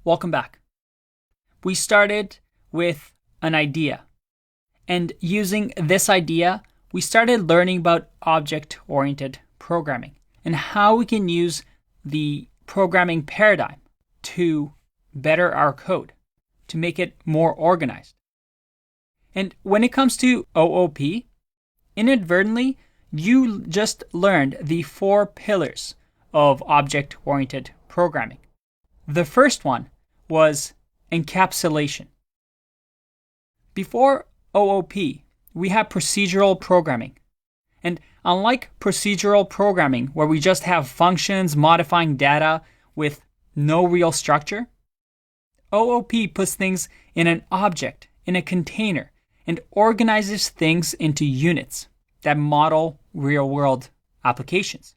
Welcome back. We started with an idea, and using this idea, we started learning about object-oriented programming and how we can use the programming paradigm to better our code, to make it more organized. And when it comes to OOP, inadvertently, you just learned the 4 pillars of object-oriented programming. The first one was encapsulation. Before OOP, we have procedural programming. And unlike procedural programming, where we just have functions modifying data with no real structure, OOP puts things in an object, in a container, and organizes things into units that model real-world applications.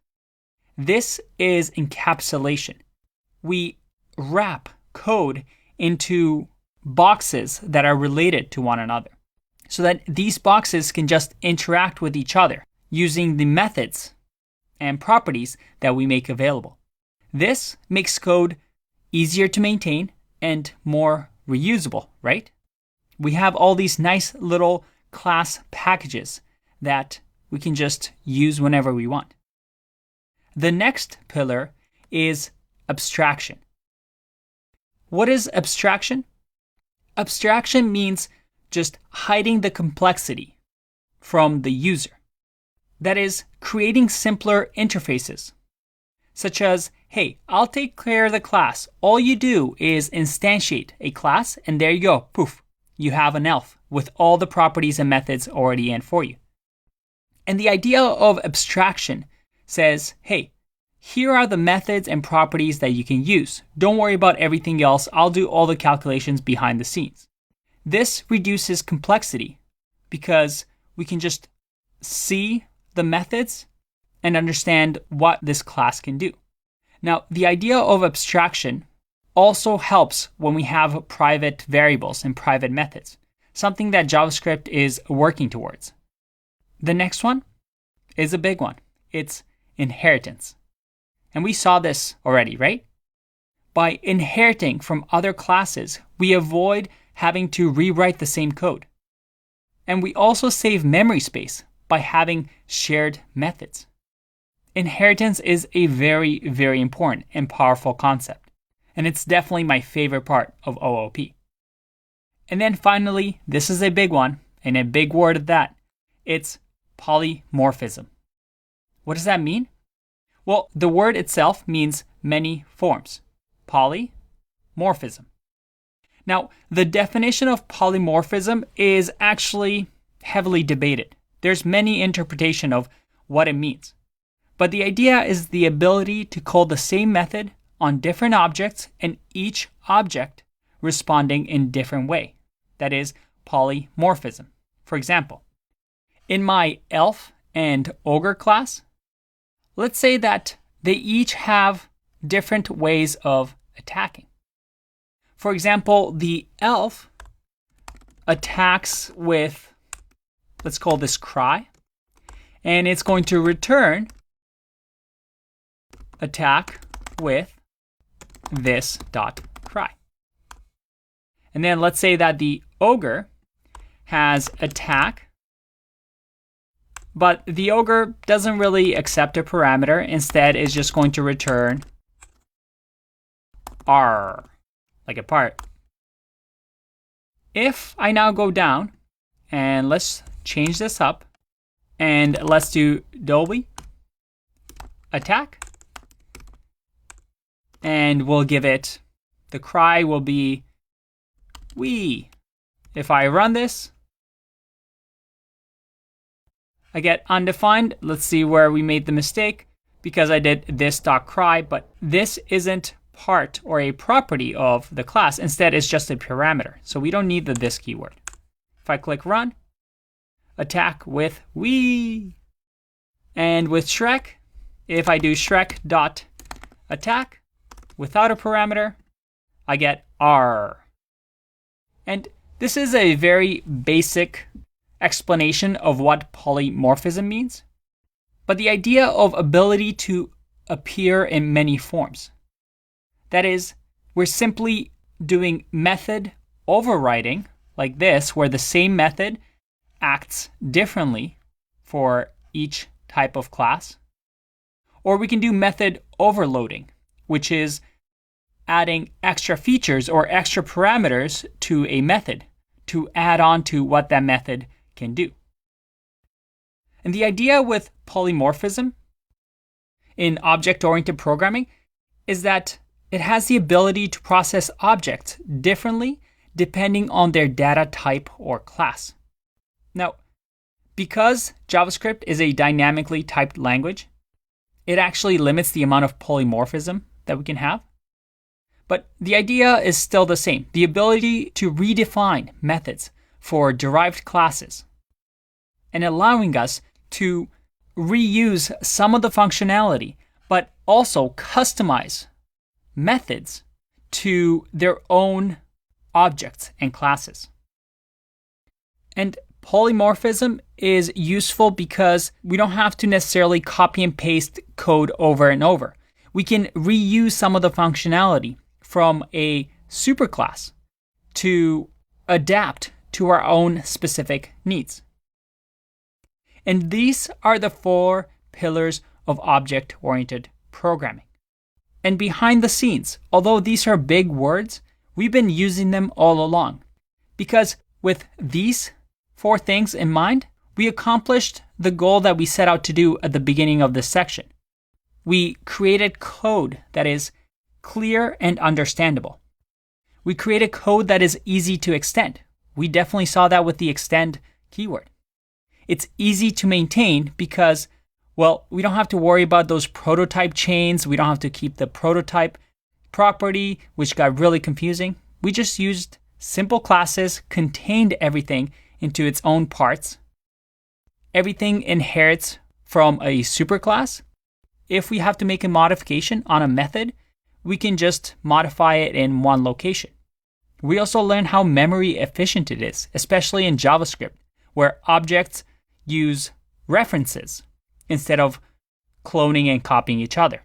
This is encapsulation. We wrap code into boxes that are related to one another so that these boxes can just interact with each other using the methods and properties that we make available. This makes code easier to maintain and more reusable, right? We have all these nice little class packages that we can just use whenever we want. The next pillar is abstraction. What is abstraction? Abstraction means just hiding the complexity from the user. That is, creating simpler interfaces, such as, hey, I'll take care of the class. All you do is instantiate a class, and there you go, poof, you have an elf with all the properties and methods already in for you. And the idea of abstraction says, hey, here are the methods and properties that you can use. Don't worry about everything else. I'll do all the calculations behind the scenes. This reduces complexity because we can just see the methods and understand what this class can do. Now, the idea of abstraction also helps when we have private variables and private methods, something that JavaScript is working towards. The next one is a big one. It's inheritance. And we saw this already, right? By inheriting from other classes, we avoid having to rewrite the same code. And we also save memory space by having shared methods. Inheritance is a very, very important and powerful concept. And it's definitely my favorite part of OOP. And then finally, this is a big one, and a big word at that. It's polymorphism. What does that mean? Well, the word itself means many forms. Polymorphism. Now, the definition of polymorphism is actually heavily debated. There's many interpretations of what it means. But the idea is the ability to call the same method on different objects and each object responding in a different way. That is polymorphism. For example, in my elf and ogre class, let's say that they each have different ways of attacking. For example, the elf attacks with, let's call this cry, and it's going to return attack with this dot cry. And then let's say that the ogre has attack, but the ogre doesn't really accept a parameter. Instead, it's just going to return R, like a part. If I now go down, and let's change this up, and let's do Dolby attack, and we'll give it, the cry will be wee. If I run this, I get undefined. Let's see where we made the mistake because I did this dot cry, but this isn't part or a property of the class. Instead, it's just a parameter. So we don't need the this keyword. If I click run, attack with wee. And with Shrek, if I do Shrek dot attack without a parameter, I get R. And this is a very basic explanation of what polymorphism means, but the idea of ability to appear in many forms. That is, we're simply doing method overriding like this, where the same method acts differently for each type of class. Or we can do method overloading, which is adding extra features or extra parameters to a method to add on to what that method can do. And the idea with polymorphism in object-oriented programming is that it has the ability to process objects differently depending on their data type or class. Now, because JavaScript is a dynamically typed language, it actually limits the amount of polymorphism that we can have. But the idea is still the same, the ability to redefine methods for derived classes and allowing us to reuse some of the functionality, but also customize methods to their own objects and classes. And polymorphism is useful because we don't have to necessarily copy and paste code over and over. We can reuse some of the functionality from a superclass to adapt to our own specific needs. And these are the 4 pillars of object-oriented programming. And behind the scenes, although these are big words, we've been using them all along. Because with these 4 things in mind, we accomplished the goal that we set out to do at the beginning of this section. We created code that is clear and understandable. We created code that is easy to extend. We definitely saw that with the extend keyword. It's easy to maintain because, well, we don't have to worry about those prototype chains. We don't have to keep the prototype property, which got really confusing. We just used simple classes, contained everything into its own parts. Everything inherits from a superclass. If we have to make a modification on a method, we can just modify it in one location. We also learn how memory efficient it is, especially in JavaScript, where objects use references instead of cloning and copying each other.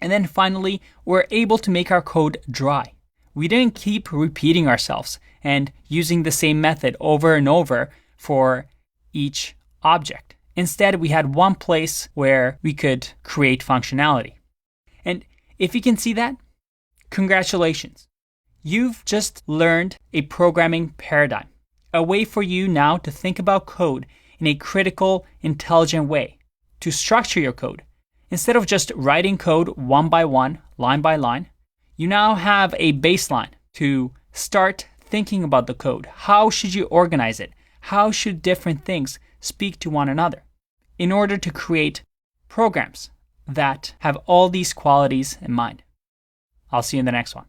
And then finally, we're able to make our code dry. We didn't keep repeating ourselves and using the same method over and over for each object. Instead, we had one place where we could create functionality. And if you can see that, congratulations. You've just learned a programming paradigm, a way for you now to think about code in a critical, intelligent way, to structure your code. Instead of just writing code one by one, line by line, you now have a baseline to start thinking about the code. How should you organize it? How should different things speak to one another in order to create programs that have all these qualities in mind? I'll see you in the next one.